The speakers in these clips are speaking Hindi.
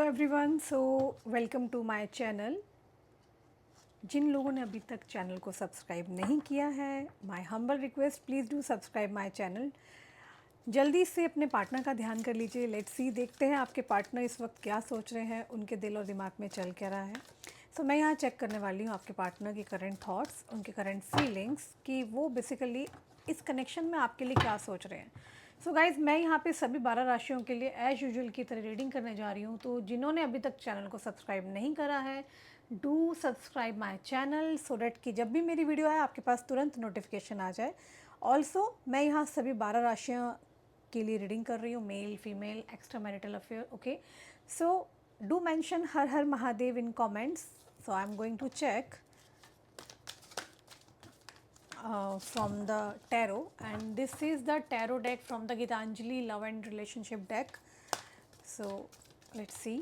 Everyone, so welcome to my channel. जिन लोगों ने अभी तक चैनल को सब्सक्राइब नहीं किया है, my humble request, please do subscribe my channel. जल्दी से अपने पार्टनर का ध्यान कर लीजिए। लेट्स सी, देखते हैं आपके पार्टनर इस वक्त क्या सोच रहे हैं, उनके दिल और दिमाग में चल क्या रहा है। सो मैं यहाँ चेक करने वाली हूँ आपके पार्टनर की करंट थॉट्स, उनके करंट फीलिंग्स, कि वो बेसिकली इस कनेक्शन में आपके लिए क्या सोच रहे हैं। सो गाइज़, मैं यहाँ पे सभी 12 राशियों के लिए एज यूजुअल की तरह रीडिंग करने जा रही हूँ। तो जिन्होंने अभी तक चैनल को सब्सक्राइब नहीं करा है, do subscribe my channel so that कि जब भी मेरी वीडियो आए आपके पास तुरंत नोटिफिकेशन आ जाए। ऑल्सो मैं यहाँ सभी 12 राशियाँ के लिए रीडिंग कर रही हूँ, male female extra marital affair. Okay, so do mention Har Har Mahadev in comments. So I am going to check from the tarot, and this is the tarot deck from the Gitanjali love and relationship deck. So let's see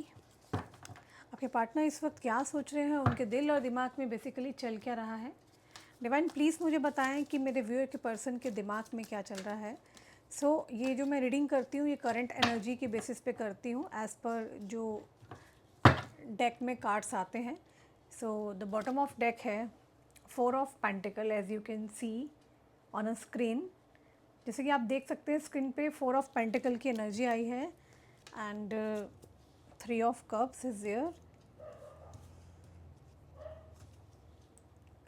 आपके पार्टनर इस वक्त क्या सोच रहे हैं, उनके दिल और दिमाग में बेसिकली चल क्या रहा है। डिवाइन प्लीज़ मुझे बताएं कि मेरे व्यूअर के पर्सन के दिमाग में क्या चल रहा है। सो ये जो मैं रीडिंग करती हूँ ये करंट एनर्जी के बेसिस पे करती हूँ, एज़ पर जो डेक में कार्ड्स आते हैं। So the bottom of deck है 4 of pentacle, as you can see on a screen. जैसे कि आप देख सकते हैं स्क्रीन पे 4 ऑफ पेंटिकल की एनर्जी आई है, and 3 of cups is there,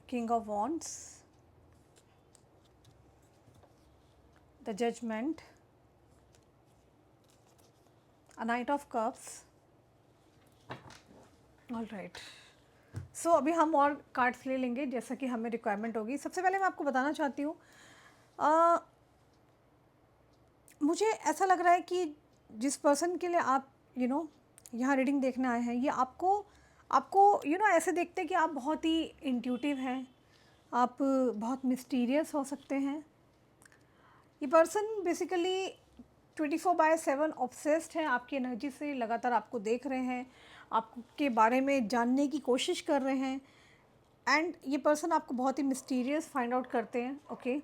king of wands, the judgement, a knight of cups. All right, so अभी हम और कार्ड्स ले लेंगे जैसा कि हमें रिक्वायरमेंट होगी। सबसे पहले मैं आपको बताना चाहती हूँ, मुझे ऐसा लग रहा है कि जिस पर्सन के लिए आप यहाँ रीडिंग देखने आए हैं, ये आपको आपको ऐसे देखते हैं कि आप बहुत ही इंट्यूटिव हैं, आप बहुत मिस्टीरियस हो सकते हैं। ये पर्सन बेसिकली 24/7 ऑब्सेस्ड है आपकी एनर्जी से, लगातार आपको देख रहे हैं, आपके बारे में जानने की कोशिश कर रहे हैं, एंड ये पर्सन आपको बहुत ही मिस्टीरियस फाइंड आउट करते हैं। ओके,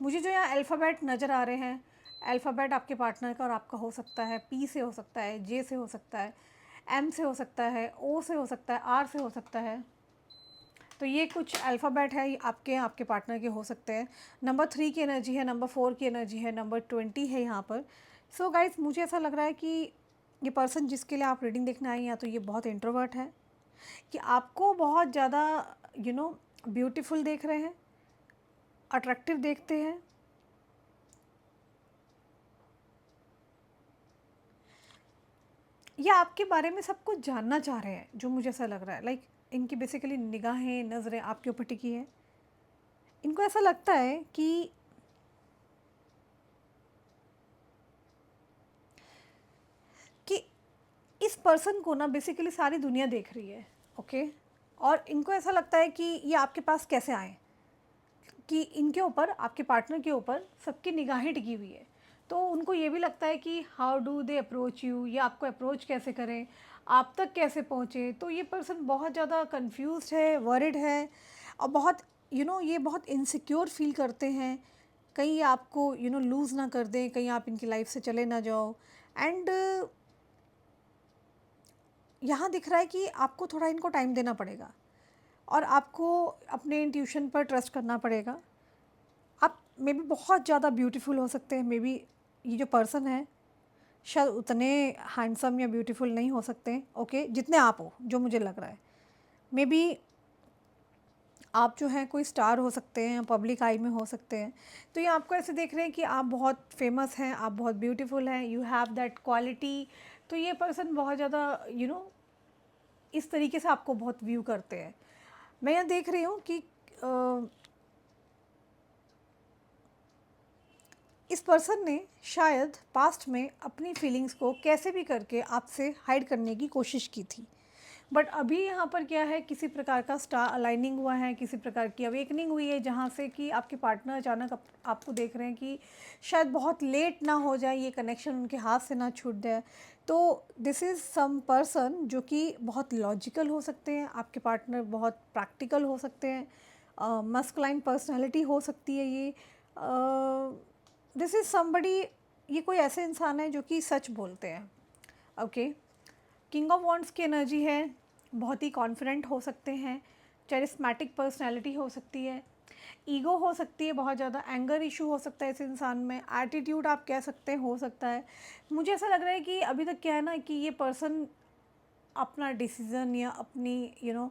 मुझे जो यहाँ अल्फ़ाबेट नज़र आ रहे हैं, अल्फ़ाबेट आपके पार्टनर का और आपका हो सकता है, पी से हो सकता है, जे से हो सकता है, एम से हो सकता है, ओ से हो सकता है, आर से हो सकता है। तो ये कुछ अल्फ़ाबेट है, आपके आपके पार्टनर के हो सकते हैं। नंबर 3 की एनर्जी है, नंबर 4 की एनर्जी है, नंबर 20 है यहाँ पर। सो गाइस, मुझे ऐसा लग रहा है कि ये पर्सन जिसके लिए आप रीडिंग देखने आई हैं, तो ये बहुत इंट्रोवर्ट है, कि आपको बहुत ज़्यादा ब्यूटीफुल देख रहे हैं, अट्रैक्टिव देखते हैं। ये आपके बारे में सब कुछ जानना चाह रहे हैं, जो मुझे ऐसा लग रहा है। लाइक इनकी बेसिकली निगाहें, नज़रें आपके ऊपर टिकी हैं। इनको ऐसा लगता है कि इस पर्सन को ना बेसिकली सारी दुनिया देख रही है। ओके, और इनको ऐसा लगता है कि ये आपके पास कैसे आए, कि इनके ऊपर, आपके पार्टनर के ऊपर सबकी निगाहें टिकी हुई है। तो उनको ये भी लगता है कि how do they approach you, ये आपको अप्रोच कैसे करें, आप तक कैसे पहुँचे। तो ये पर्सन बहुत ज़्यादा कंफ्यूज्ड है, वरिड है, और बहुत ये बहुत इनसिक्योर फील करते हैं, कहीं आपको लूज़ ना कर दें, कहीं आप इनकी लाइफ से चले ना जाओ। एंड यहाँ दिख रहा है कि आपको थोड़ा इनको टाइम देना पड़ेगा, और आपको अपने इंट्यूशन पर ट्रस्ट करना पड़ेगा। आप मे बी बहुत ज़्यादा ब्यूटीफुल हो सकते हैं, मे बी ये जो पर्सन है शायद उतने हैंडसम या ब्यूटीफुल नहीं हो सकते, ओके, जितने आप हो, जो मुझे लग रहा है। मे बी आप जो हैं कोई स्टार हो सकते हैं, पब्लिक आई में हो सकते हैं। तो ये आपको ऐसे देख रहे हैं कि आप बहुत फेमस हैं, आप बहुत ब्यूटीफुल हैं, यू हैव दैट क्वालिटी। तो ये पर्सन बहुत ज़्यादा इस तरीके से आपको बहुत व्यू करते हैं। मैं यहाँ देख रही हूँ कि इस पर्सन ने शायद पास्ट में अपनी फीलिंग्स को कैसे भी करके आपसे हाइड करने की कोशिश की थी, बट अभी यहाँ पर क्या है, किसी प्रकार का स्टार अलाइनिंग हुआ है, किसी प्रकार की अवेकनिंग हुई है, जहाँ से कि आपके पार्टनर अचानक आपको देख रहे हैं कि शायद बहुत लेट ना हो जाए, ये कनेक्शन उनके हाथ से ना छूट जाए। तो दिस इज़ सम पर्सन जो कि बहुत लॉजिकल हो सकते हैं, आपके पार्टनर बहुत प्रैक्टिकल हो सकते हैं, मस्कुलाइन पर्सनैलिटी हो सकती है ये। दिस इज़ समबडी, ये कोई ऐसे इंसान है जो कि सच बोलते हैं। ओके, किंग ऑफ वॉन्ड्स की एनर्जी है, बहुत ही कॉन्फिडेंट हो सकते हैं, चैरिस्मेटिक पर्सनैलिटी हो सकती है, ईगो हो सकती है बहुत ज़्यादा, एंगर इशू हो सकता है इस इंसान में, एटीट्यूड आप कह सकते हैं हो सकता है। मुझे ऐसा लग रहा है कि अभी तक क्या है ना कि ये पर्सन अपना डिसीज़न या अपनी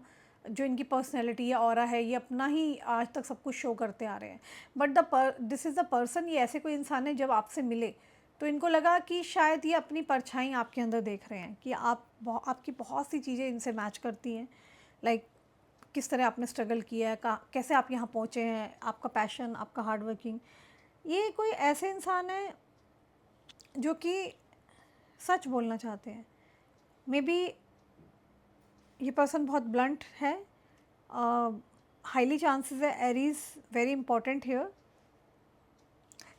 जो इनकी पर्सनैलिटी या ऑरा है ये अपना ही आज तक सब कुछ शो करते आ रहे हैं। But this is the person, ये ऐसे कोई इंसान है जब आपसे मिले तो इनको लगा कि शायद ये अपनी परछाई आपके अंदर देख रहे हैं कि आपकी बहुत सी चीज़ें इनसे मैच करती हैं। लाइक किस तरह आपने स्ट्रगल किया है, कैसे आप यहाँ पहुँचे हैं, आपका पैशन, आपका हार्ड वर्किंग। ये कोई ऐसे इंसान है जो कि सच बोलना चाहते हैं। मे बी ये पर्सन बहुत ब्लंट है, हाईली चांसेस है एरीज वेरी इंपॉर्टेंट हियर।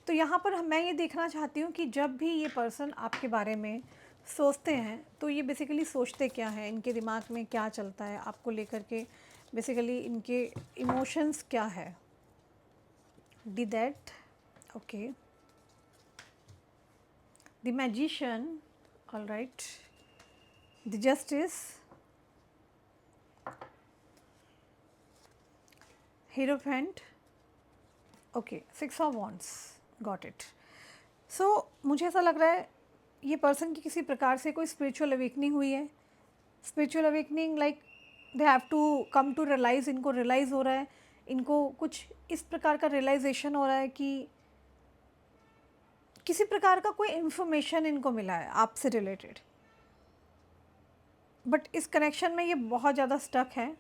तो यहाँ पर मैं ये देखना चाहती हूँ कि जब भी ये पर्सन आपके बारे में सोचते हैं तो ये बेसिकली सोचते क्या है, इनके दिमाग में क्या चलता है आपको लेकर के, बेसिकली इनके इमोशंस क्या है। डी that, okay, the magician, all right, the justice, hierophant, okay, 6 of wands, got it. So मुझे ऐसा लग रहा है ये पर्सन की किसी प्रकार से कोई स्पिरिचुअल अवेकनिंग हुई है। Spiritual awakening like they have to come to realise, इनको रियलाइज़ हो रहा है, इनको कुछ इस प्रकार का रियलाइजेशन हो रहा है कि किसी प्रकार का कोई इन्फॉर्मेशन इनको मिला है आपसे रिलेटेड। बट इस कनेक्शन में ये बहुत ज़्यादा स्टक है।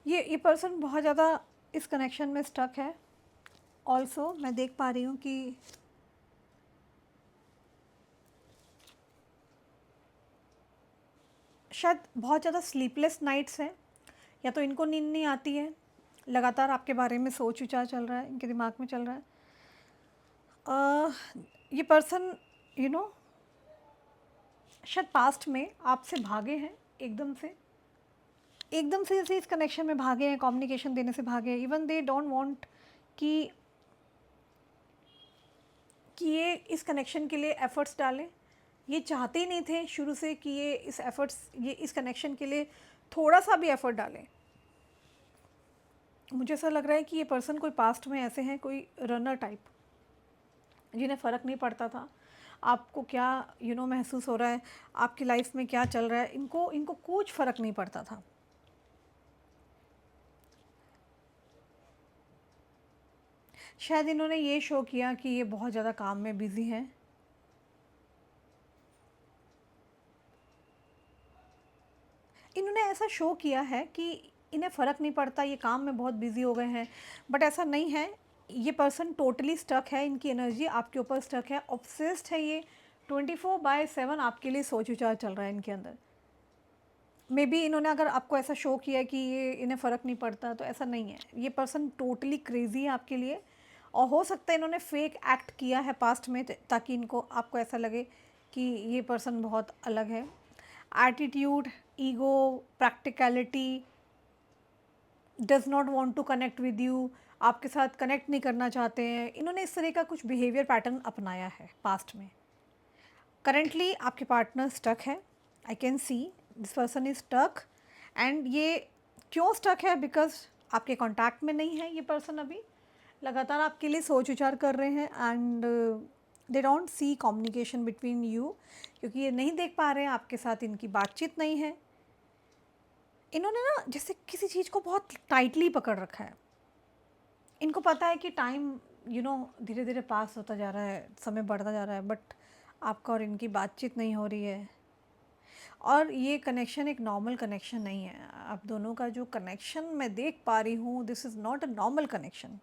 ये पर्सन बहुत ज़्यादा इस कनेक्शन में स्टक है। ऑल्सो मैं देख पा रही हूँ कि शायद बहुत ज़्यादा स्लीपलेस नाइट्स हैं, या तो इनको नींद नहीं आती है, लगातार आपके बारे में सोच विचार चल रहा है, इनके दिमाग में चल रहा है। ये पर्सन शायद पास्ट में आपसे भागे हैं, एकदम से जैसे इस कनेक्शन में भागे हैं, कम्युनिकेशन देने से भागे हैं। इवन दे डोंट वांट कि ये इस कनेक्शन के लिए एफ़र्ट्स डालें। ये चाहते ही नहीं थे शुरू से कि ये इस कनेक्शन के लिए थोड़ा सा भी एफ़र्ट डालें। मुझे ऐसा लग रहा है कि ये पर्सन कोई पास्ट में ऐसे हैं, कोई रनर टाइप, जिन्हें फ़र्क नहीं पड़ता था आपको क्या महसूस हो रहा है, आपकी लाइफ में क्या चल रहा है, इनको कुछ फ़र्क नहीं पड़ता था। शायद इन्होंने ये शो किया कि ये बहुत ज़्यादा काम में बिज़ी हैं। इन्होंने ऐसा शो किया है कि इन्हें फ़र्क नहीं पड़ता, ये काम में बहुत बिज़ी हो गए हैं, बट ऐसा नहीं है। ये पर्सन टोटली स्टक है, इनकी एनर्जी आपके ऊपर स्टक है, ऑब्सेस्ड है ये, 24/7 आपके लिए सोच विचार चल रहा है इनके अंदर। मे बी इन्होंने अगर आपको ऐसा शो किया है कि ये इन्हें फ़र्क नहीं पड़ता, तो ऐसा नहीं है। ये पर्सन टोटली क्रेज़ी है आपके लिए, और हो सकता है इन्होंने फेक एक्ट किया है पास्ट में ताकि इनको आपको ऐसा लगे कि ये पर्सन बहुत अलग है। Attitude, ego, practicality, does not want to connect with you, आपके साथ कनेक्ट नहीं करना चाहते हैं। इन्होंने इस तरह का कुछ बिहेवियर पैटर्न अपनाया है पास्ट में। करेंटली आपके पार्टनर स्टक है, I can see this person is stuck. And ये क्यों स्टक है? बिकॉज आपके कांटेक्ट में नहीं है ये पर्सन, अभी लगातार आपके लिए सोच विचार कर रहे हैं, and they don't see communication between you, क्योंकि ये नहीं देख पा रहे हैं आपके साथ इनकी बातचीत नहीं है। इन्होंने ना जैसे किसी चीज़ को बहुत टाइटली पकड़ रखा है। इनको पता है कि टाइम धीरे धीरे पास होता जा रहा है, समय बढ़ता जा रहा है, बट आपका और इनकी बातचीत नहीं हो रही है। और ये कनेक्शन एक नॉर्मल कनेक्शन नहीं है। आप दोनों का जो कनेक्शन मैं देख पा रही हूँ, this is not a normal connection.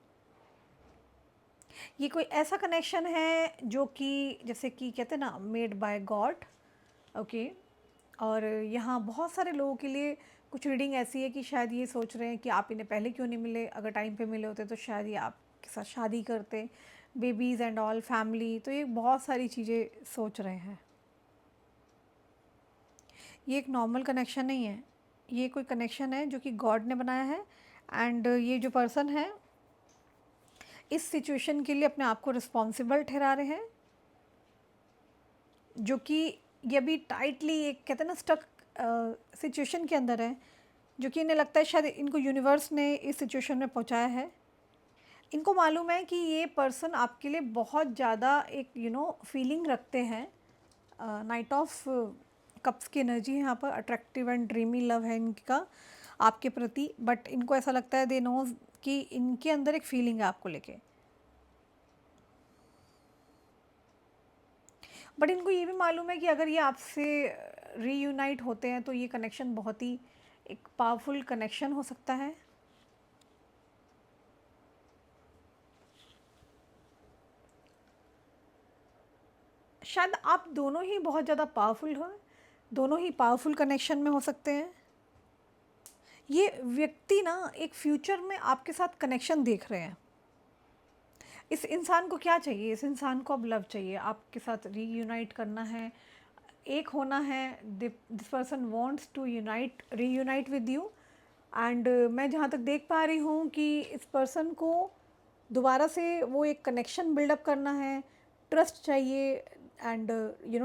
ये कोई ऐसा कनेक्शन है जो कि जैसे कि कहते हैं ना, मेड बाय गॉड, ओके। और यहाँ बहुत सारे लोगों के लिए कुछ रीडिंग ऐसी है कि शायद ये सोच रहे हैं कि आप इन्हें पहले क्यों नहीं मिले, अगर टाइम पे मिले होते तो शायद ये आपके साथ शादी करते, बेबीज़ एंड ऑल, फैमिली। तो ये बहुत सारी चीज़ें सोच रहे हैं। ये एक नॉर्मल कनेक्शन नहीं है, ये कोई कनेक्शन है जो कि गॉड ने बनाया है। एंड ये जो पर्सन है इस सिचुएशन के लिए अपने आप को रिस्पॉन्सिबल ठहरा रहे हैं, जो कि ये अभी टाइटली एक कहते हैं ना स्टक सिचुएशन के अंदर है, जो कि इन्हें लगता है शायद इनको यूनिवर्स ने इस सिचुएशन में पहुंचाया है। इनको मालूम है कि ये पर्सन आपके लिए बहुत ज़्यादा एक फीलिंग रखते हैं। नाइट ऑफ कप्स की एनर्जी है यहाँ पर, अट्रैक्टिव एंड ड्रीमी लव है इनका आपके प्रति, बट इनको ऐसा लगता है दे नोज कि इनके अंदर एक फीलिंग है आपको लेके। बट इनको ये भी मालूम है कि अगर ये आपसे रीयूनाइट होते हैं तो ये कनेक्शन बहुत ही एक पावरफुल कनेक्शन हो सकता है। शायद आप दोनों ही बहुत ज़्यादा पावरफुल हो, दोनों ही पावरफुल कनेक्शन में हो सकते हैं। ये व्यक्ति ना एक फ्यूचर में आपके साथ कनेक्शन देख रहे हैं। इस इंसान को क्या चाहिए? इस इंसान को अब लव चाहिए, आपके साथ रीयूनाइट करना है, एक होना है। This person wants to reunite with you. And मैं जहाँ तक देख पा रही हूँ कि इस पर्सन को दोबारा से वो एक कनेक्शन बिल्डअप करना है, ट्रस्ट चाहिए, एंड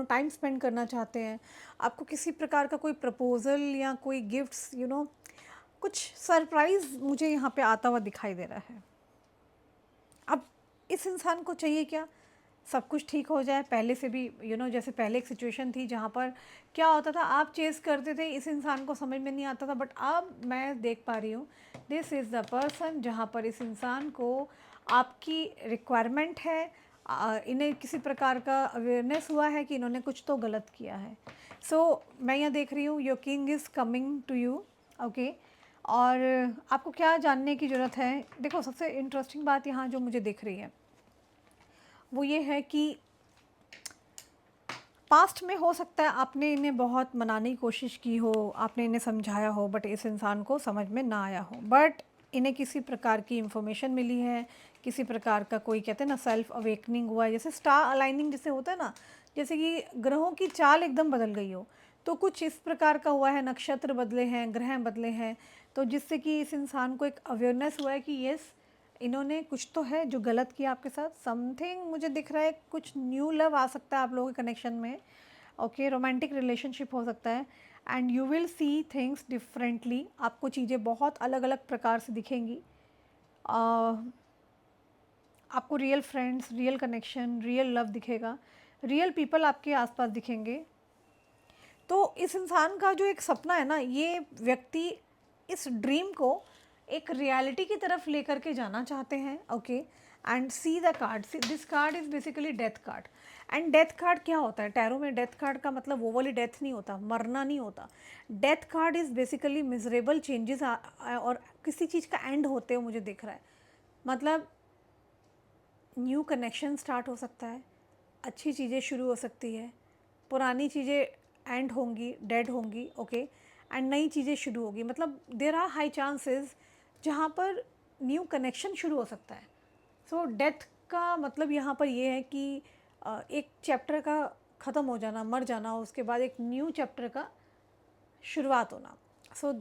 टाइम स्पेंड करना चाहते हैं। आपको किसी प्रकार का कोई प्रपोज़ल या कोई गिफ्ट्स कुछ सरप्राइज़ मुझे यहाँ पे आता हुआ दिखाई दे रहा है। अब इस इंसान को चाहिए क्या? सब कुछ ठीक हो जाए, पहले से भी जैसे पहले एक सिचुएशन थी जहाँ पर क्या होता था, आप चेस करते थे, इस इंसान को समझ में नहीं आता था, बट अब मैं देख पा रही हूँ दिस इज़ द पर्सन जहाँ पर इस इंसान को आपकी रिक्वायरमेंट है। इन्हें किसी प्रकार का अवेयरनेस हुआ है कि इन्होंने कुछ तो गलत किया है। सो मैं यहाँ देख रही हूँ your king is coming to you. Okay, और आपको क्या जानने की ज़रूरत है? देखो, सबसे इंटरेस्टिंग बात यहाँ जो मुझे दिख रही है वो ये है कि पास्ट में हो सकता है आपने इन्हें बहुत मनाने की कोशिश की हो, आपने इन्हें समझाया हो, बट इस इंसान को समझ में ना आया हो। बट इन्हें किसी प्रकार की इंफॉर्मेशन मिली है, किसी प्रकार का कोई कहते हैं ना सेल्फ अवेकनिंग हुआ है, जैसे स्टार अलाइनिंग जैसे होता है ना, जैसे कि ग्रहों की चाल एकदम बदल गई हो, तो कुछ इस प्रकार का हुआ है, नक्षत्र बदले हैं, ग्रह बदले हैं, तो जिससे कि इस इंसान को एक अवेयरनेस हुआ है कि यस, इन्होंने कुछ तो है जो गलत किया आपके साथ। समथिंग मुझे दिख रहा है, कुछ न्यू लव आ सकता है आप लोगों के कनेक्शन में। ओके, रोमांटिक रिलेशनशिप हो सकता है, and you will see things differently. आपको चीज़ें बहुत अलग अलग प्रकार से दिखेंगी। आपको real friends, real connection, real love दिखेगा, रियल पीपल आपके आसपास दिखेंगे। तो इस इंसान का जो एक सपना है ना, ये व्यक्ति इस ड्रीम को एक रियलिटी की तरफ लेकर के जाना चाहते हैं। Okay, and see the card, this card is basically death card. And death card क्या होता है टैरो में? डेथ कार्ड का मतलब वो वाली डेथ नहीं होता, मरना नहीं होता। Death card is basically miserable changes और किसी चीज़ का एंड होते हुए मुझे दिख रहा है। मतलब न्यू कनेक्शन स्टार्ट हो सकता है, अच्छी चीज़ें शुरू हो सकती है, पुरानी चीज़ें एंड होंगी, डेड होंगी। ओके, एंड नई चीज़ें शुरू होगी। मतलब देर आर हाई चांसेस जहाँ पर न्यू कनेक्शन शुरू हो सकता है। सो डेथ का मतलब यहाँ पर ये है कि एक चैप्टर का ख़त्म हो जाना, मर जाना, उसके बाद एक न्यू चैप्टर का शुरुआत होना। सो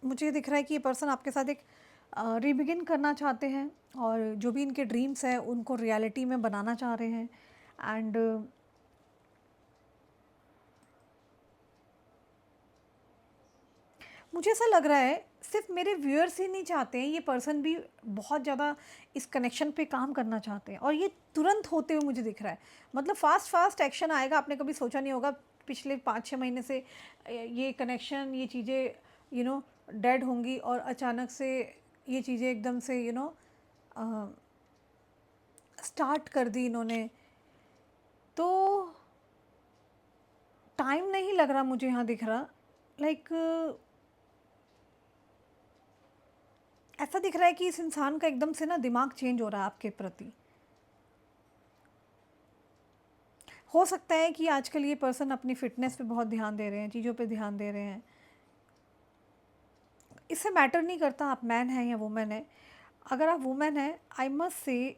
मुझे दिख रहा है कि ये पर्सन आपके साथ एक रीबिगिन करना चाहते हैं, और जो भी इनके ड्रीम्स हैं उनको रियलिटी में बनाना चाह रहे हैं। एंड मुझे ऐसा लग रहा है सिर्फ मेरे व्यूअर्स ही नहीं चाहते हैं, ये पर्सन भी बहुत ज़्यादा इस कनेक्शन पे काम करना चाहते हैं, और ये तुरंत होते हुए मुझे दिख रहा है। मतलब फास्ट फास्ट एक्शन आएगा। आपने कभी सोचा नहीं होगा पिछले 5-6 महीने से ये कनेक्शन, ये चीज़ें डेड होंगी, और अचानक से ये चीज़ें एकदम से स्टार्ट कर दी इन्होंने। तो टाइम नहीं लग रहा मुझे यहाँ दिख रहा। लाइक ऐसा दिख रहा है कि इस इंसान का एकदम से ना दिमाग चेंज हो रहा है आपके प्रति। हो सकता है कि आजकल ये पर्सन अपनी फिटनेस पे बहुत ध्यान दे रहे हैं, चीज़ों पे ध्यान दे रहे हैं। इससे मैटर नहीं करता आप मैन हैं या वुमेन है। अगर आप वुमेन हैं, I must say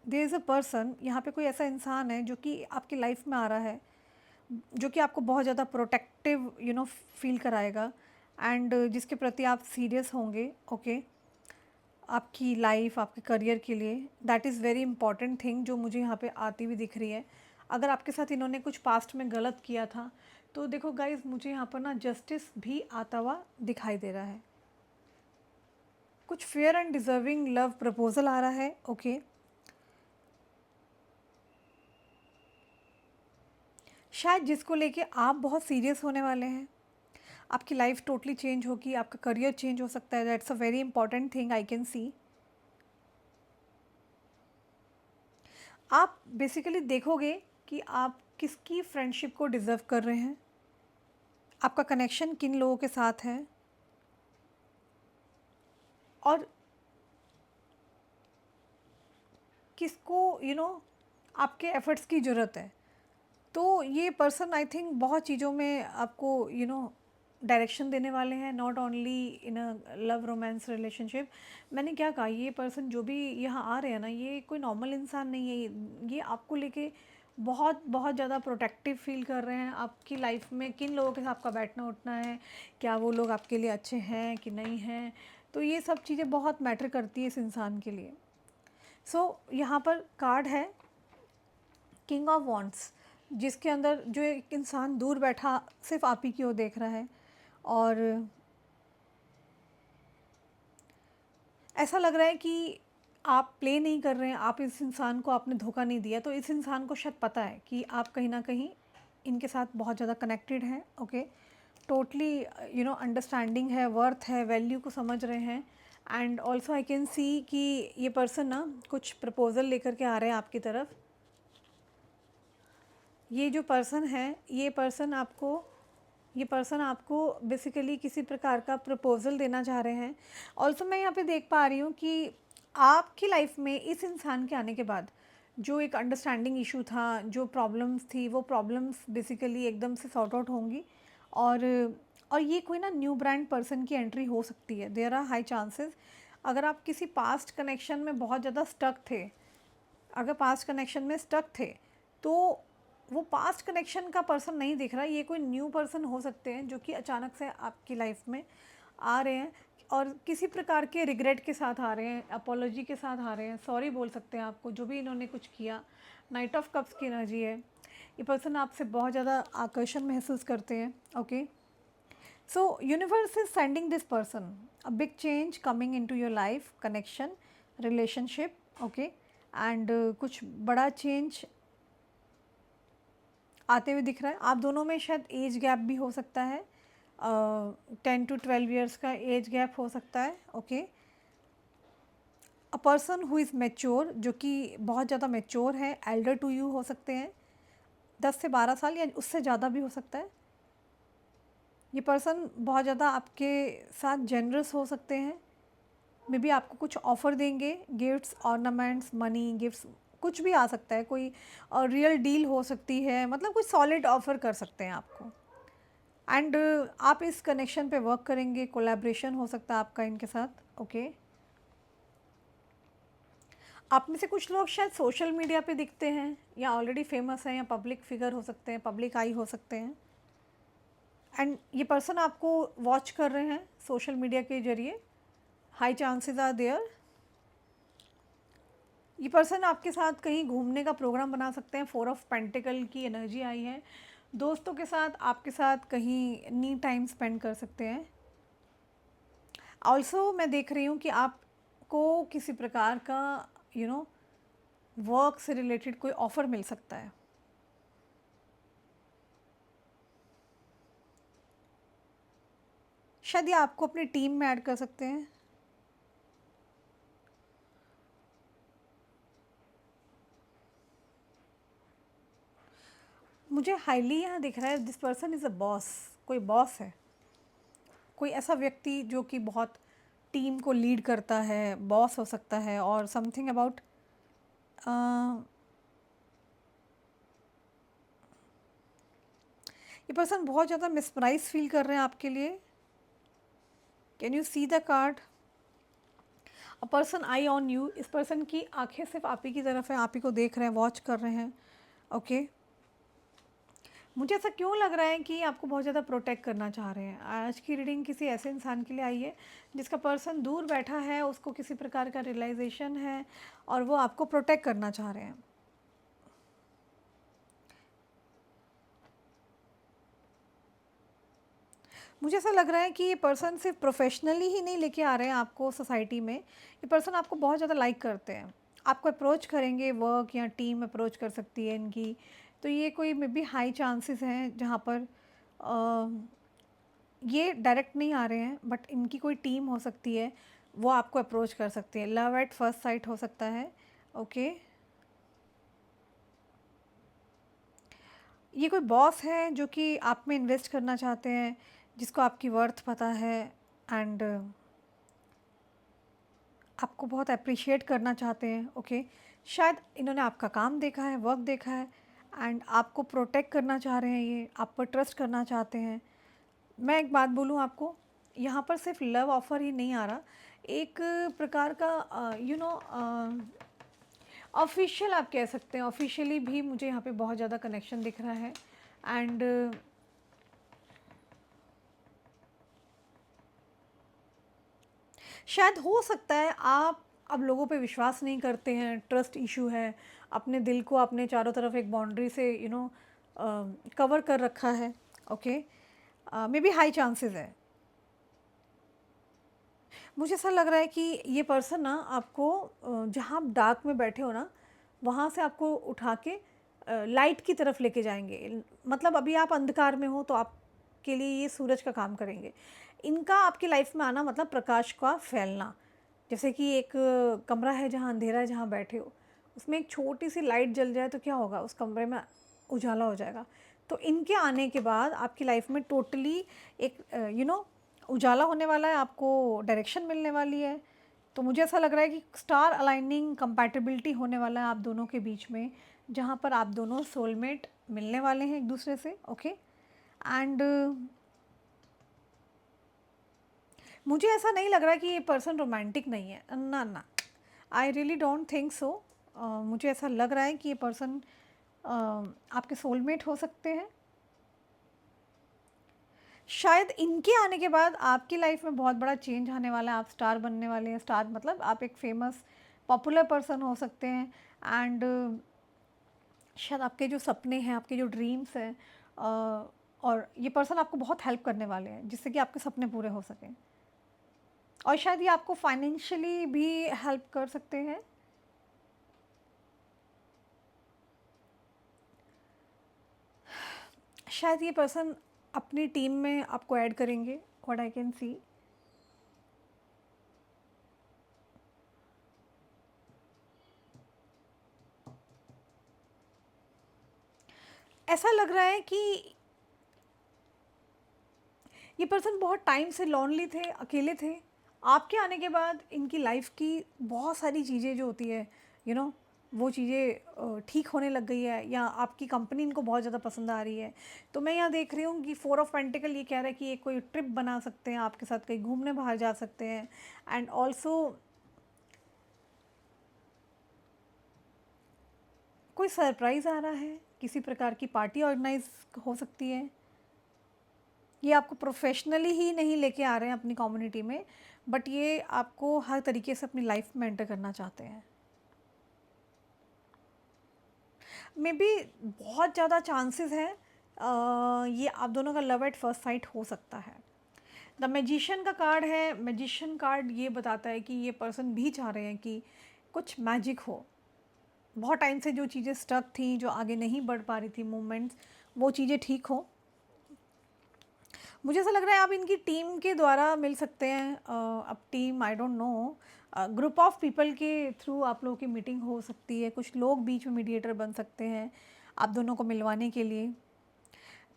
there is a person, यहाँ पे कोई ऐसा इंसान है जो कि आपकी लाइफ में आ रहा है, जो कि आपको बहुत ज़्यादा प्रोटेक्टिव फील कराएगा, एंड जिसके प्रति आप सीरियस होंगे। ओके, आपकी लाइफ, आपके करियर के लिए। That is very important thing जो मुझे यहाँ पे आती हुई दिख रही है। अगर आपके साथ इन्होंने कुछ पास्ट में गलत किया था, तो देखो गाइस, मुझे यहाँ पर ना जस्टिस भी आता हुआ दिखाई दे रहा है। कुछ fair and deserving love proposal आ रहा है। ओके, शायद जिसको लेके आप बहुत सीरियस होने वाले हैं, आपकी लाइफ टोटली चेंज होगी, आपका करियर चेंज हो सकता है। That's a very important thing I can सी। आप बेसिकली देखोगे कि आप किसकी फ्रेंडशिप को डिज़र्व कर रहे हैं, आपका कनेक्शन किन लोगों के साथ है, और किसको आपके एफ़र्ट्स की ज़रूरत है। तो ये पर्सन आई थिंक बहुत चीज़ों में आपको डायरेक्शन देने वाले हैं, not only in a love romance relationship. मैंने क्या कहा, ये पर्सन जो भी यहाँ आ रहे हैं ना, ये कोई नॉर्मल इंसान नहीं है। ये आपको लेके बहुत बहुत ज़्यादा प्रोटेक्टिव फील कर रहे हैं। आपकी लाइफ में किन लोगों के साथ आपका बैठना उठना है, क्या वो लोग आपके लिए अच्छे हैं कि नहीं हैं, तो ये सब चीज़ें बहुत मैटर करती है इस इंसान के लिए। यहाँ पर कार्ड है किंग ऑफ वॉन्ड्स, जिसके अंदर जो एक इंसान दूर बैठा सिर्फ आप ही की ओर देख रहा है, और ऐसा लग रहा है कि आप प्ले नहीं कर रहे हैं, आप इस इंसान को आपने धोखा नहीं दिया। तो इस इंसान को शायद पता है कि आप कहीं ना कहीं इनके साथ बहुत ज़्यादा कनेक्टेड हैं। ओके, टोटली अंडरस्टैंडिंग है, वर्थ है, वैल्यू को समझ रहे हैं। एंड ऑल्सो आई कैन सी कि ये पर्सन ना कुछ प्रपोज़ल लेकर के आ रहे हैं आपकी तरफ। ये जो पर्सन है, ये पर्सन आपको बेसिकली किसी प्रकार का प्रपोज़ल देना चाह रहे हैं। ऑल्सो मैं यहाँ पे देख पा रही हूँ कि आपकी लाइफ में इस इंसान के आने के बाद जो एक अंडरस्टैंडिंग इशू था, जो प्रॉब्लम्स थी, वो प्रॉब्लम्स बेसिकली एकदम से सॉर्ट आउट होंगी। और ये कोई ना न्यू ब्रांड पर्सन की एंट्री हो सकती है। There are high chances. अगर आप किसी पास्ट कनेक्शन में बहुत ज़्यादा स्टक थे, अगर पास्ट कनेक्शन में स्टक थे, तो वो पास्ट कनेक्शन का पर्सन नहीं दिख रहा। ये कोई न्यू पर्सन हो सकते हैं जो कि अचानक से आपकी लाइफ में आ रहे हैं, और किसी प्रकार के रिग्रेट के साथ आ रहे हैं, अपोलॉजी के साथ आ रहे हैं, सॉरी बोल सकते हैं आपको जो भी इन्होंने कुछ किया। नाइट ऑफ कप्स की एनर्जी है। ये पर्सन आपसे बहुत ज़्यादा आकर्षण महसूस करते हैं। Okay, so universe is sending this person a big change coming into your life, connection, relationship. Okay, and कुछ बड़ा चेंज आते हुए दिख रहा है। आप दोनों में शायद एज गैप भी हो सकता है, 10 to 12 ईयर्स का एज गैप हो सकता है। Okay, a person who is mature, जो कि बहुत ज़्यादा मैच्योर है, एल्डर टू यू हो सकते हैं, 10 से 12 साल या उससे ज़्यादा भी हो सकता है। ये पर्सन बहुत ज़्यादा आपके साथ जेनरस हो सकते हैं। मे बी आपको कुछ ऑफ़र देंगे, गिफ्ट्स, ऑर्नामेंट्स, मनी, गिफ्ट्स, कुछ भी आ सकता है। कोई रियल डील हो सकती है, मतलब कुछ सॉलिड ऑफ़र कर सकते हैं आपको। एंड आप इस कनेक्शन पे वर्क करेंगे, कोलैबोरेशन हो सकता है आपका इनके साथ। ओके, आप में से कुछ लोग शायद सोशल मीडिया पे दिखते हैं, या ऑलरेडी फेमस हैं, या पब्लिक फिगर हो सकते हैं, पब्लिक आई हो सकते हैं। एंड ये पर्सन आपको वॉच कर रहे हैं सोशल मीडिया के जरिए। High chances are there. ये पर्सन आपके साथ कहीं घूमने का प्रोग्राम बना सकते हैं। 4 ऑफ पेंटिकल की एनर्जी आई है। दोस्तों के साथ, आपके साथ कहीं नी टाइम स्पेंड कर सकते हैं। ऑल्सो मैं देख रही हूँ कि आपको किसी प्रकार का वर्क से रिलेटेड कोई ऑफ़र मिल सकता है। शायद ये आपको अपनी टीम में ऐड कर सकते हैं। मुझे हाईली यहाँ दिख रहा है this person is a boss. कोई बॉस है, कोई ऐसा व्यक्ति जो कि बहुत टीम को लीड करता है, बॉस हो सकता है। और समथिंग अबाउट ये पर्सन बहुत ज़्यादा मिसप्राइज फील कर रहे हैं आपके लिए। Can you see the card? A person I on you. इस पर्सन की आंखें सिर्फ आप ही की तरफ है, आप ही को देख रहे हैं, वॉच कर रहे हैं। ओके, मुझे ऐसा क्यों लग रहा है कि आपको बहुत ज़्यादा प्रोटेक्ट करना चाह रहे हैं। आज की रीडिंग किसी ऐसे इंसान के लिए आई है जिसका पर्सन दूर बैठा है, उसको किसी प्रकार का रियलाइजेशन है, और वो आपको प्रोटेक्ट करना चाह रहे हैं। मुझे ऐसा लग रहा है कि ये पर्सन सिर्फ प्रोफेशनली ही नहीं लेके आ रहे हैं आपको सोसाइटी में, ये पर्सन आपको बहुत ज़्यादा लाइक करते हैं, आपको अप्रोच करेंगे, वर्क या टीम अप्रोच कर सकती है इनकी। तो ये कोई मे बी हाई चांसेस हैं जहाँ पर ये डायरेक्ट नहीं आ रहे हैं, बट इनकी कोई टीम हो सकती है, वो आपको अप्रोच कर सकती है। लव एट फर्स्ट साइट हो सकता है। ओके, ये कोई बॉस है जो कि आप में इन्वेस्ट करना चाहते हैं, जिसको आपकी वर्थ पता है, एंड आपको बहुत अप्रिशिएट करना चाहते हैं। ओके, शायद इन्होंने आपका काम देखा है, वर्क देखा है, एंड आपको प्रोटेक्ट करना चाह रहे हैं, ये आप पर ट्रस्ट करना चाहते हैं। मैं एक बात बोलूँ आपको, यहाँ पर सिर्फ लव ऑफ़र ही नहीं आ रहा, एक प्रकार का ऑफ़िशियल आप कह सकते हैं, ऑफ़िशियली भी मुझे यहाँ पे बहुत ज़्यादा कनेक्शन दिख रहा है। एंड शायद हो सकता है आप अब लोगों पे विश्वास नहीं करते हैं, ट्रस्ट इशू है, अपने दिल को आपने चारों तरफ एक बाउंड्री से कवर कर रखा है। Okay, may be high chances है। मुझे ऐसा लग रहा है कि ये पर्सन ना आपको जहाँ आप डार्क में बैठे हो ना, वहाँ से आपको उठा के लाइट की तरफ लेके जाएंगे। मतलब अभी आप अंधकार में हो तो आपके लिए ये सूरज का काम करेंगे। इनका आपकी लाइफ में आना मतलब प्रकाश का फैलना। जैसे कि एक कमरा है जहाँ अंधेरा है, जहाँ बैठे हो, उसमें एक छोटी सी लाइट जल जाए तो क्या होगा, उस कमरे में उजाला हो जाएगा। तो इनके आने के बाद आपकी लाइफ में टोटली एक उजाला होने वाला है, आपको डायरेक्शन मिलने वाली है। तो मुझे ऐसा लग रहा है कि स्टार अलाइनिंग कंपैटिबिलिटी होने वाला है आप दोनों के बीच में, जहाँ पर आप दोनों सोलमेट मिलने वाले हैं एक दूसरे से। ओके, एंड मुझे ऐसा नहीं लग रहा कि ये पर्सन रोमांटिक नहीं है, ना ना, I really don't think so. मुझे ऐसा लग रहा है कि ये पर्सन आपके सोलमेट हो सकते हैं। शायद इनके आने के बाद आपकी लाइफ में बहुत बड़ा चेंज आने वाला है, आप स्टार बनने वाले हैं। स्टार मतलब आप एक फेमस पॉपुलर पर्सन हो सकते हैं। एंड शायद आपके जो सपने हैं, आपके जो ड्रीम्स हैं, और ये पर्सन आपको बहुत हेल्प करने वाले हैं जिससे कि आपके सपने पूरे हो सकें। और शायद ये आपको फाइनेंशियली भी हेल्प कर सकते हैं। शायद ये पर्सन अपनी टीम में आपको ऐड करेंगे, व्हाट आई कैन सी। ऐसा लग रहा है कि ये पर्सन बहुत टाइम से लॉनली थे, अकेले थे। आपके आने के बाद इनकी लाइफ की बहुत सारी चीज़ें जो होती है, यू नो वो चीज़ें ठीक होने लग गई है, या आपकी कंपनी इनको बहुत ज़्यादा पसंद आ रही है। तो मैं यहाँ देख रही हूँ कि 4 ऑफ पेंटिकल ये कह रहा है कि एक कोई ट्रिप बना सकते हैं आपके साथ, कहीं घूमने बाहर जा सकते हैं। एंड ऑल्सो कोई सरप्राइज़ आ रहा है, किसी प्रकार की पार्टी ऑर्गेनाइज हो सकती है। ये आपको प्रोफेशनली ही नहीं लेके आ रहे हैं अपनी कम्युनिटी में, बट ये आपको हर तरीके से अपनी लाइफ में एंटर करना चाहते हैं। मे बी बहुत ज़्यादा चांसेस है ये आप दोनों का लव एट फर्स्ट साइट हो सकता है। द मैजिशियन का कार्ड है। मैजिशियन कार्ड ये बताता है कि ये पर्सन भी चाह रहे हैं कि कुछ मैजिक हो। बहुत टाइम से जो चीज़ें स्टक थी, जो आगे नहीं बढ़ पा रही थी मूवमेंट्स, वो चीज़ें ठीक हो। मुझे ऐसा लग रहा है आप इनकी टीम के द्वारा मिल सकते हैं। अब team I don't no, group of people के थ्रू आप लोगों की मीटिंग हो सकती है, कुछ लोग बीच में मीडिएटर बन सकते हैं आप दोनों को मिलवाने के लिए।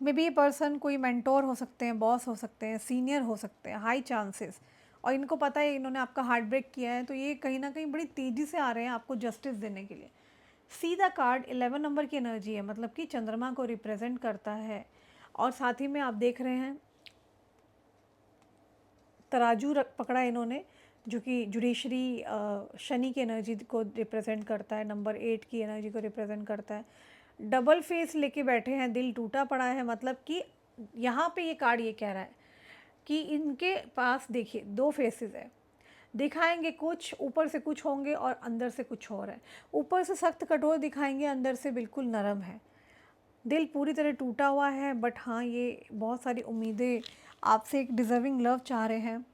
मे बी ये पर्सन कोई मेंटोर हो सकते हैं, बॉस हो सकते हैं, सीनियर हो सकते हैं, हाई चांसेस। और इनको पता है इन्होंने आपका हार्ट ब्रेक किया है, तो ये कहीं ना कहीं बड़ी तेज़ी से आ रहे हैं आपको जस्टिस देने के लिए। सीधा कार्ड 11 नंबर की एनर्जी है, मतलब कि चंद्रमा को रिप्रेजेंट करता है। और साथ ही में आप देख रहे हैं तराजू पकड़ा इन्होंने, जो कि जुडिशरी शनि की एनर्जी को रिप्रेजेंट करता है, नंबर 8 की एनर्जी को रिप्रेजेंट करता है। डबल फेस लेके बैठे हैं, दिल टूटा पड़ा है, मतलब कि यहाँ पे ये कार्ड ये कह रहा है कि इनके पास देखिए 2 फेसेस है। दिखाएंगे कुछ, ऊपर से कुछ होंगे और अंदर से कुछ और है। ऊपर से सख्त कठोर दिखाएंगे, अंदर से बिल्कुल नरम है। दिल पूरी तरह टूटा हुआ है, बट हाँ, ये बहुत सारी उम्मीदें आपसे एक डिज़र्विंग लव चाह रहे हैं,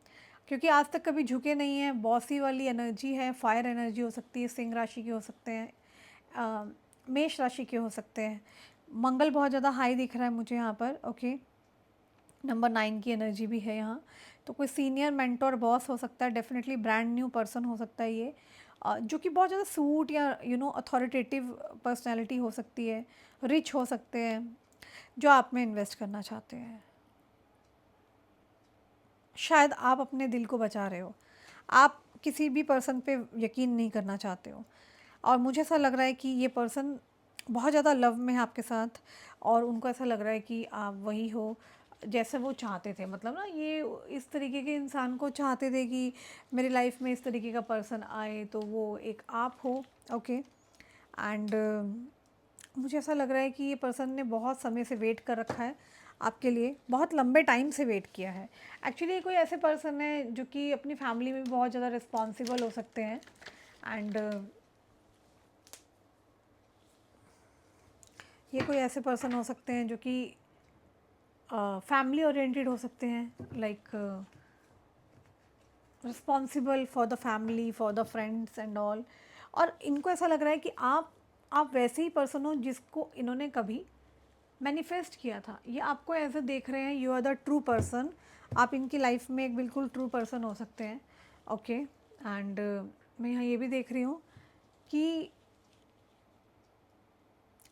क्योंकि आज तक कभी झुके नहीं हैं। बॉसी वाली एनर्जी है, फायर एनर्जी हो सकती है, सिंह राशि के हो सकते हैं, मेष राशि के हो सकते हैं। मंगल बहुत ज़्यादा हाई दिख रहा है मुझे यहाँ पर, ओके। नंबर 9 की एनर्जी भी है यहाँ। तो कोई सीनियर मेंटोर बॉस हो सकता है, डेफिनेटली ब्रांड न्यू पर्सन हो सकता है ये, जो कि बहुत ज़्यादा सूट या अथॉरिटेटिव पर्सनैलिटी हो सकती है, रिच हो सकते हैं, जो आप में इन्वेस्ट करना चाहते हैं। शायद आप अपने दिल को बचा रहे हो, आप किसी भी पर्सन पे यकीन नहीं करना चाहते हो, और मुझे ऐसा लग रहा है कि ये पर्सन बहुत ज़्यादा लव में है आपके साथ, और उनको ऐसा लग रहा है कि आप वही हो जैसे वो चाहते थे। मतलब ना, ये इस तरीके के इंसान को चाहते थे कि मेरी लाइफ में इस तरीके का पर्सन आए, तो वो एक आप हो, ओके। एंड मुझे ऐसा लग रहा है कि ये पर्सन ने बहुत समय से वेट कर रखा है आपके लिए, बहुत लंबे टाइम से वेट किया है। एक्चुअली ये कोई ऐसे पर्सन है जो कि अपनी फैमिली में भी बहुत ज़्यादा रिस्पॉन्सिबल हो सकते हैं, एंड ये कोई ऐसे पर्सन हो सकते हैं जो कि फैमिली ओरिएंटेड हो सकते हैं, like responsible for the family, for the friends and all. और इनको ऐसा लग रहा है कि आप वैसे ही पर्सन हो जिसको इन्होंने कभी मैनिफेस्ट किया था। ये आपको ऐसे देख रहे हैं, you are the true person. आप इनकी लाइफ में एक बिल्कुल ट्रू पर्सन हो सकते हैं, ओके। एंड मैं यहाँ ये भी देख रही हूँ कि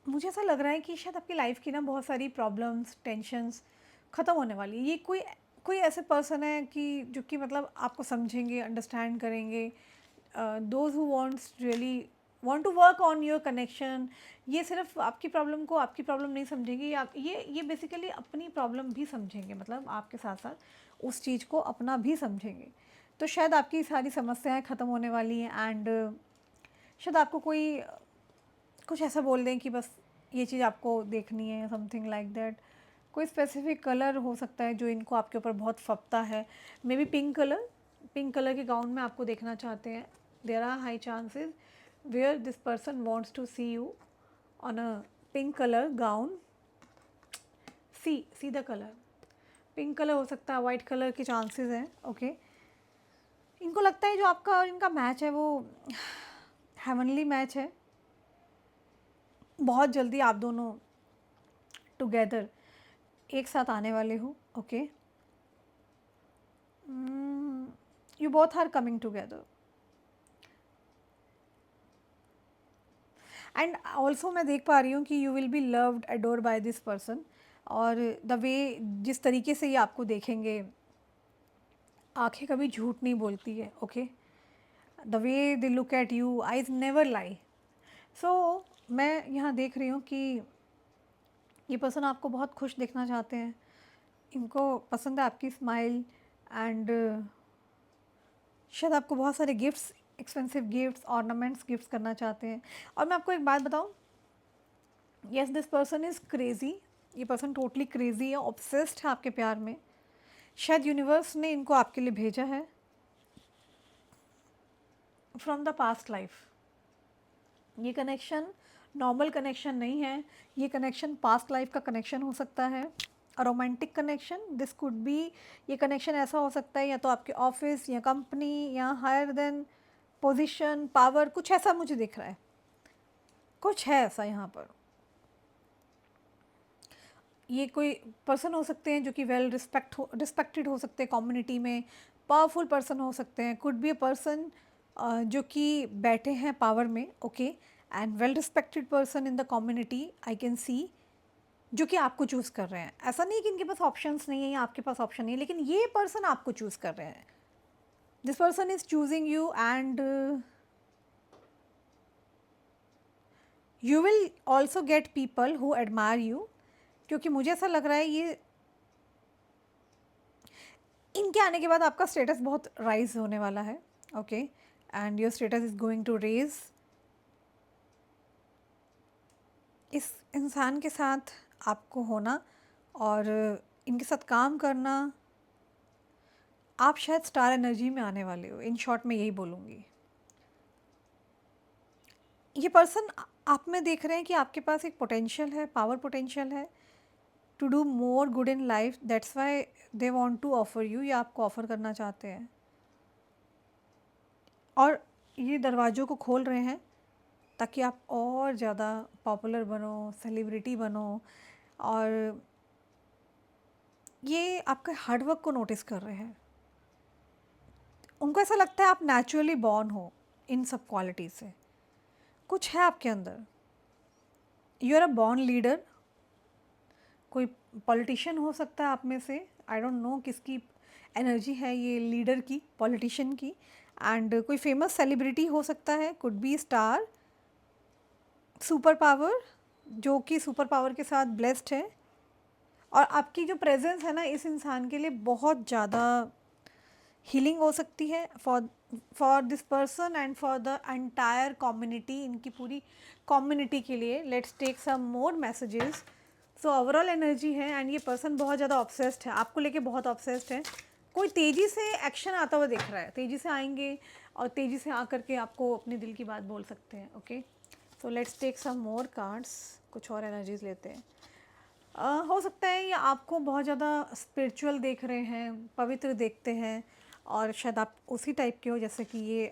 मुझे ऐसा लग रहा है कि शायद आपकी लाइफ की ना बहुत सारी प्रॉब्लम्स, टेंशन्स ख़त्म होने वाली है। ये कोई कोई ऐसे पर्सन है कि जो कि मतलब आपको समझेंगे, अंडरस्टैंड करेंगे, those who wants really want to work on your connection. ये सिर्फ आपकी प्रॉब्लम को आपकी प्रॉब्लम नहीं समझेंगे, आप ये बेसिकली अपनी प्रॉब्लम भी समझेंगे, मतलब आपके साथ साथ उस चीज़ को अपना भी समझेंगे। तो शायद आपकी सारी समस्याएं ख़त्म होने वाली हैं, एंड शायद आपको कोई कुछ ऐसा बोल दें कि बस ये चीज़ आपको देखनी है, समथिंग लाइक दैट। कोई स्पेसिफिक कलर हो सकता है जो इनको आपके ऊपर बहुत फपता है, maybe pink colour. Pink colour के गाउन में आपको देखना चाहते हैं। There are high chances where this person wants to see you on a pink colour gown. See the colour pink colour हो सकता है, वाइट कलर के चांसेस हैं, ओके। इनको लगता है जो आपका और इनका मैच है वो हेवनली मैच है। बहुत जल्दी आप दोनों टुगेदर एक साथ आने वाले हो, okay. You both are coming together, and also मैं देख पा रही हूँ कि you will be loved, adore by this person. और द वे जिस तरीके से ये आपको देखेंगे, आंखें कभी झूठ नहीं बोलती है, okay. The way they look at you, eyes never lie. So मैं यहाँ देख रही हूँ कि ये पर्सन आपको बहुत खुश देखना चाहते हैं। इनको पसंद है आपकी स्माइल, एंड शायद आपको बहुत सारे gifts, expensive gifts, ornaments gifts करना चाहते हैं। और मैं आपको एक बात बताऊं, yes this person is crazy. ये पर्सन टोटली क्रेज़ी है, ऑब्सेस्ड है आपके प्यार में। शायद यूनिवर्स ने इनको आपके लिए भेजा है फ्रॉम द पास्ट लाइफ। ये कनेक्शन नॉर्मल कनेक्शन नहीं है, ये कनेक्शन पास्ट लाइफ का कनेक्शन हो सकता है, romantic connection this could be. ये कनेक्शन ऐसा हो सकता है या तो आपके ऑफिस या कंपनी या हायर देन पोजीशन, पावर, कुछ ऐसा मुझे दिख रहा है, कुछ है ऐसा यहाँ पर। ये कोई पर्सन हो सकते हैं जो कि वेल रिस्पेक्टेड हो सकते हैं कम्युनिटी में, पावरफुल पर्सन हो सकते हैं। कुड बी अ पर्सन जो कि बैठे हैं पावर में, okay, and well respected person in the community I can सी, जो कि आपको चूज़ कर रहे हैं। ऐसा नहीं है कि इनके पास ऑप्शंस नहीं है या आपके पास ऑप्शन नहीं है, लेकिन ये पर्सन आपको चूज़ कर रहे हैं। This person is choosing you, and you will also get people who admire you, क्योंकि मुझे ऐसा लग रहा है ये इनके आने के बाद आपका स्टेटस बहुत राइज होने वाला है, okay, and your status is going to raise. इस इंसान के साथ आपको होना और इनके साथ काम करना, आप शायद स्टार एनर्जी में आने वाले हो। इन शॉर्ट मैं यही बोलूँगी। ये पर्सन आप में देख रहे हैं कि आपके पास एक पोटेंशियल है, पावर पोटेंशियल है to do more good in life, that's why they want to offer you, ये आपको ऑफर करना चाहते हैं और ये दरवाज़ों को खोल रहे हैं ताकि आप और ज़्यादा पॉपुलर बनो, सेलिब्रिटी बनो। और ये आपके हार्डवर्क को नोटिस कर रहे हैं। उनको ऐसा लगता है आप नेचुरली बॉर्न हो इन सब क्वालिटी से, कुछ है आपके अंदर। You are a born leader. कोई पॉलिटिशियन हो सकता है आप में से, आई डोंट नो किसकी एनर्जी है ये लीडर की, पॉलिटिशियन की। एंड कोई फेमस सेलिब्रिटी हो सकता है, could be star, super power, जो कि सुपर पावर के साथ ब्लेस्ड है। और आपकी जो प्रेजेंस है ना इस इंसान के लिए बहुत ज़्यादा हीलिंग हो सकती है for this person and for the entire community, इनकी पूरी कम्युनिटी के लिए। Let's take some more messages. So overall energy है एंड ये पर्सन बहुत ज़्यादा ऑब्सेस्ड है, आपको लेके बहुत ऑब्सेस्ड है। कोई तेज़ी से एक्शन आता हुआ दिख रहा है, तेज़ी से आएंगे और तेज़ी से आकर के आपको अपने दिल की बात बोल सकते हैं। Okay, so let's take some more cards, कुछ और एनर्जीज लेते हैं। हो सकता है ये आपको बहुत ज़्यादा स्पिरिचुअल देख रहे हैं, पवित्र देखते हैं और शायद आप उसी टाइप के हो जैसे कि ये।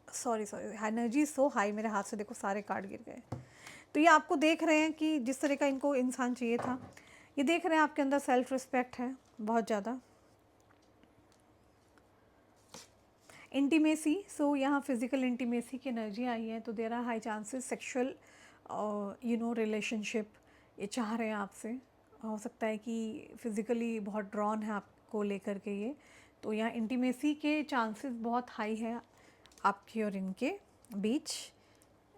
सॉरी एनर्जी सो हाई, मेरे हाथ से देखो सारे कार्ड गिर गए। तो ये आपको देख रहे हैं कि जिस तरह का इनको इंसान चाहिए था, ये देख रहे हैं आपके अंदर सेल्फ रिस्पेक्ट है बहुत ज़्यादा। इंटीमेसी, सो यहाँ फिज़िकल इंटीमेसी की एनर्जी आई है, तो there are high chances sexual relationship ये चाह रहे हैं आपसे। हो सकता है कि फिज़िकली बहुत ड्रॉन है आपको लेकर के ये, तो यहाँ इंटीमेसी के चांसेस बहुत हाई है आपके और इनके बीच।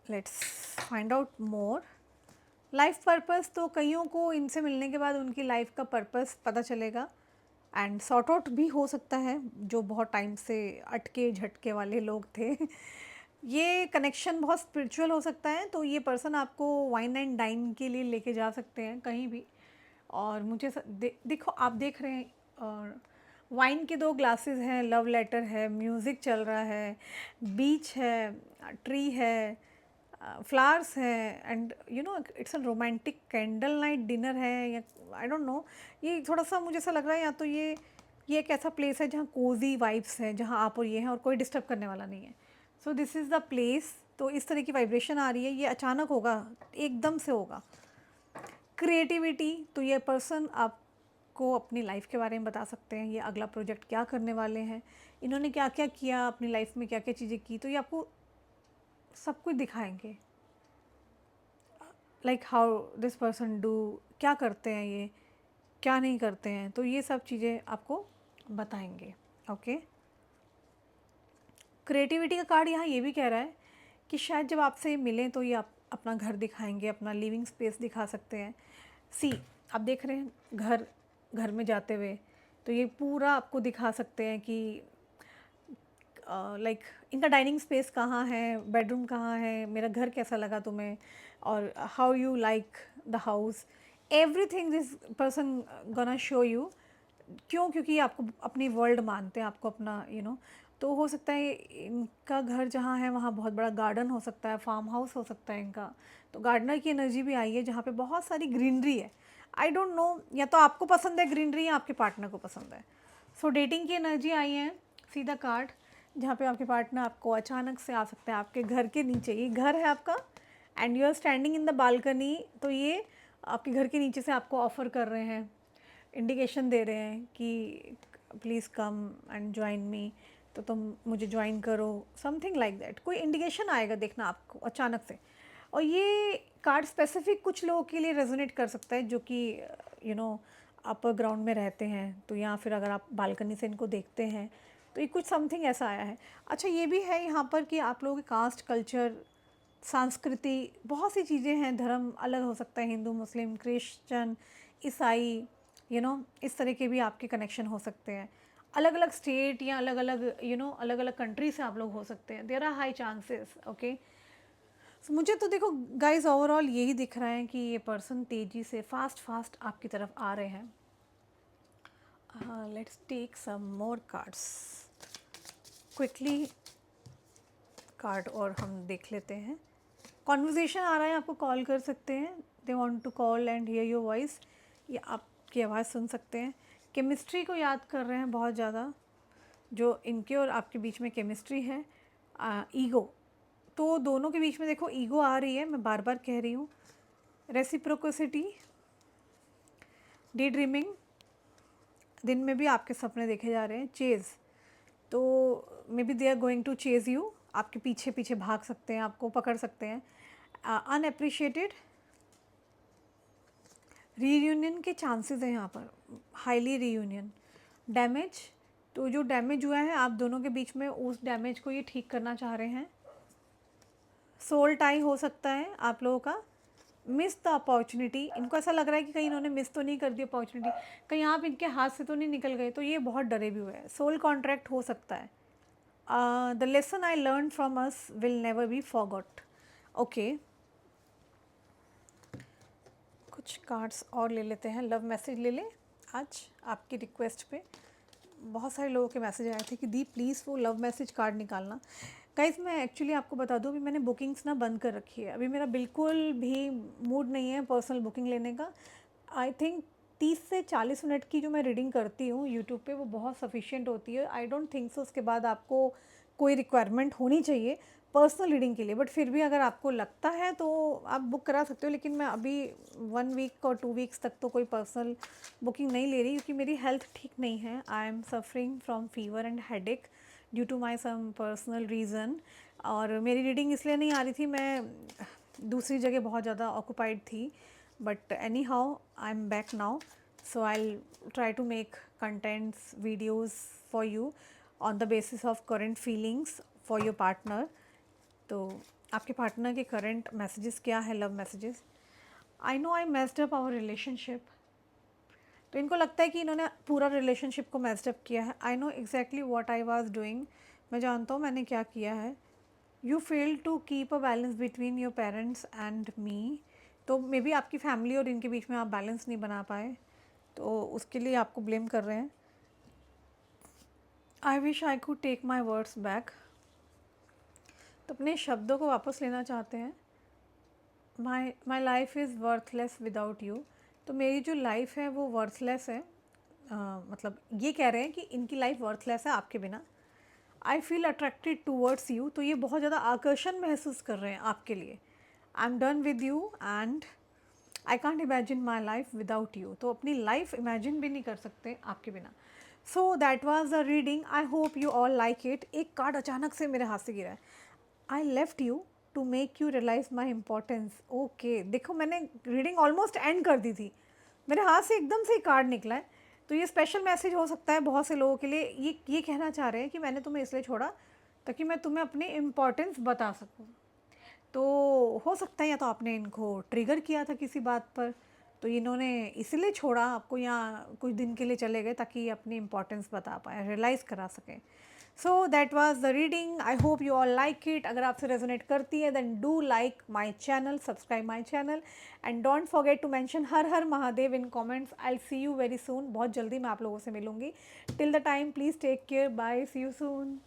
Let's find out more. Life purpose, तो कईयों को इनसे मिलने के बाद उनकी लाइफ का पर्पस पता चलेगा एंड सॉर्ट आउट भी हो सकता है, जो बहुत टाइम से अटके झटके वाले लोग थे। ये कनेक्शन बहुत स्पिरिचुअल हो सकता है, तो ये पर्सन आपको वाइन एंड डाइन के लिए लेके जा सकते हैं कहीं भी। और मुझे देखो आप देख रहे हैं और वाइन के 2 ग्लासेस हैं, लव लेटर है, म्यूज़िक चल रहा है, बीच है, ट्री है, फ्लावर्स है and you know it's a romantic candle night dinner है, या आई डोंट नो। ये थोड़ा सा मुझे ऐसा लग रहा है या तो ये एक ऐसा प्लेस है जहाँ कोजी वाइब्स हैं, जहाँ आप और ये हैं और कोई डिस्टर्ब करने वाला नहीं है। So this is the place. तो इस तरह की वाइब्रेशन आ रही है, ये अचानक होगा, एकदम से होगा। क्रिएटिविटी, तो ये पर्सन आपको अपनी लाइफ के बारे में बता सकते हैं, ये अगला प्रोजेक्ट क्या करने वाले हैं, इन्होंने क्या क्या किया अपनी लाइफ में, क्या क्या चीज़ें की, तो ये आपको सब कुछ दिखाएंगे। Like how this person do, क्या करते हैं ये, क्या नहीं करते हैं, तो ये सब चीज़ें आपको बताएंगे। ओके, क्रिएटिविटी का कार्ड यहाँ ये भी कह रहा है कि शायद जब आपसे मिलें तो ये आप अपना घर दिखाएंगे, अपना लिविंग स्पेस दिखा सकते हैं। सी, आप देख रहे हैं घर में जाते हुए, तो ये पूरा आपको दिखा सकते हैं कि लाइक इनका डाइनिंग स्पेस कहाँ है, बेडरूम कहाँ है, मेरा घर कैसा लगा तुम्हें, और how you like the house, everything this person gonna show you. क्यों? क्योंकि आपको अपनी वर्ल्ड मानते हैं, आपको अपना तो हो सकता है इनका घर जहाँ है वहाँ बहुत बड़ा गार्डन हो सकता है, फार्म हाउस हो सकता है इनका। तो गार्डनर की एनर्जी भी आई है जहाँ पे बहुत सारी ग्रीनरी है। आई डोंट नो, या तो आपको पसंद है ग्रीनरी या आपके पार्टनर को पसंद है। सो डेटिंग की एनर्जी आई है, सीधा कार्ड, जहाँ पे आपके पार्टनर आपको अचानक से आ सकता है आपके घर के नीचे। ये घर है आपका and you are standing in the balcony, तो ये आपके घर के नीचे से आपको ऑफ़र कर रहे हैं, इंडिकेशन दे रहे हैं कि please come and join me, तो तुम मुझे ज्वाइन करो, समथिंग लाइक दैट। कोई इंडिकेशन आएगा देखना आपको अचानक से। और ये कार्ड स्पेसिफिक कुछ लोगों के लिए रेजोनेट कर सकता है जो कि अपर ग्राउंड में रहते हैं, तो या फिर अगर आप बालकनी से इनको देखते हैं तो ये कुछ समथिंग ऐसा आया है। अच्छा, ये भी है यहाँ पर कि आप लोगों के कास्ट, कल्चर, संस्कृति, बहुत सी चीज़ें हैं, धर्म अलग हो सकता है, हिंदू, मुस्लिम, क्रिश्चियन, ईसाई, इस तरह के भी आपके कनेक्शन हो सकते हैं। अलग अलग स्टेट या अलग अलग अलग अलग कंट्री से आप लोग हो सकते हैं। There are high chances. Okay, मुझे तो देखो गाइस ओवरऑल यही दिख रहा है कि ये पर्सन तेज़ी से फास्ट आपकी तरफ आ रहे हैं। Let's take some more cards quickly. Card और हम देख लेते हैं कॉन्वर्जेशन आ रहा है, आपको कॉल कर सकते हैं, they want to call and hear your voice, या आपकी आवाज़ सुन सकते हैं। केमिस्ट्री को याद कर रहे हैं बहुत ज़्यादा, जो इनके और आपके बीच में केमिस्ट्री है। ईगो, तो दोनों के बीच में देखो ईगो आ रही है, मैं बार बार कह रही हूँ। रेसिप्रोकोसिटी, डे ड्रीमिंग, दिन में भी आपके सपने देखे जा रहे हैं। चेज़, तो maybe they are going to chase you, आपके पीछे पीछे भाग सकते हैं, आपको पकड़ सकते हैं। अनएप्रिशिएटेड, रीयूनियन के चांसेस हैं यहाँ पर, हाईली रीयूनियन। डैमेज, तो जो डैमेज हुआ है आप दोनों के बीच में, उस डैमेज को ये ठीक करना चाह रहे हैं। सोल टाई हो सकता है आप लोगों का। मिस द अपॉर्चुनिटी, इनको ऐसा लग रहा है कि कहीं इन्होंने मिस तो नहीं कर दी अपॉर्चुनिटी, कहीं आप इनके हाथ से तो नहीं निकल गए, तो ये बहुत डरे भी हुए हैं। सोल कॉन्ट्रैक्ट हो सकता है। The lesson I learn from us will never be forgot. Okay, कुछ कार्ड्स और ले लेते हैं, लव मैसेज ले लें आज आपकी रिक्वेस्ट पे। बहुत सारे लोगों के मैसेज आए थे कि दी प्लीज़ वो लव मैसेज कार्ड निकालना। गाइस मैं एक्चुअली आपको बता दूं, अभी मैंने बुकिंग्स ना बंद कर रखी है, अभी मेरा बिल्कुल भी मूड नहीं है पर्सनल बुकिंग लेने का। आई थिंक 30 से 40 मिनट की जो मैं रीडिंग करती हूँ यूट्यूब पे, वो बहुत सफिशिएंट होती है। आई डोंट थिंक सो उसके बाद आपको कोई रिक्वायरमेंट होनी चाहिए पर्सनल रीडिंग के लिए, बट फिर भी अगर आपको लगता है तो आप बुक करा सकते हो। लेकिन मैं अभी 1 वीक और 2 वीक्स तक तो कोई पर्सनल बुकिंग नहीं ले रही, क्योंकि मेरी हेल्थ ठीक नहीं है। I am suffering from fever and headache due to my some personal reason, और मेरी रीडिंग इसलिए नहीं आ रही थी, मैं दूसरी जगह बहुत ज़्यादा ऑक्यूपाइड थी। But anyhow I am back now, so I try to make contents videos for you on the basis of current feelings for your partner. तो आपके पार्टनर के करंट मैसेजेस क्या है, love messages. I know I messed up our relationship, तो इनको लगता है कि इन्होंने पूरा रिलेशनशिप को मेस्ड अप किया है। I know exactly what I was doing, मैं जानता हूँ मैंने क्या किया है। You fail to keep a balance between your parents and me, तो मे बी आपकी फैमिली और इनके बीच में आप बैलेंस नहीं बना पाए, तो उसके लिए आपको ब्लेम कर रहे हैं। I wish I could take my words back, तो अपने शब्दों को वापस लेना चाहते हैं। My life is worthless without you, तो मेरी जो लाइफ है वो वर्थलेस है। मतलब ये कह रहे हैं कि इनकी लाइफ वर्थलेस है आपके बिना। I feel attracted towards you, तो ये बहुत ज़्यादा आकर्षण महसूस कर रहे हैं आपके लिए। I am done with you and I can't imagine my life without you, तो अपनी लाइफ इमेजिन भी नहीं कर सकते आपके बिना। So that was the reading, I hope you all like it. एक कार्ड अचानक से मेरे हाथ से गिरा है, I left you to make you realise my importance. Okay, देखो मैंने रीडिंग ऑलमोस्ट एंड कर दी थी, मेरे हाथ से एकदम से ही कार्ड निकला है। तो ये स्पेशल मैसेज हो सकता है बहुत से लोगों के लिए। ये कहना चाह रहे हैं कि मैंने तुम्हें इसलिए छोड़ा ताकि मैं तुम्हें अपनी इम्पोर्टेंस बता सकूं। तो हो सकता है या तो आपने इनको ट्रिगर किया था किसी बात पर, तो इन्होंने इसलिए छोड़ा आपको, या कुछ दिन के लिए चले गए ताकि अपनी इम्पोर्टेंस बता पाए, रियलाइज़ करा सकें। So that was the reading, I hope you all like it. अगर आपसे रेजोनेट करती है then do like my channel, subscribe my channel and don't forget to mention Har Har Mahadev in comments. I will see you very soon, बहुत जल्दी मैं आप लोगों से मिलूंगी। Till the time please take care, bye, see you soon.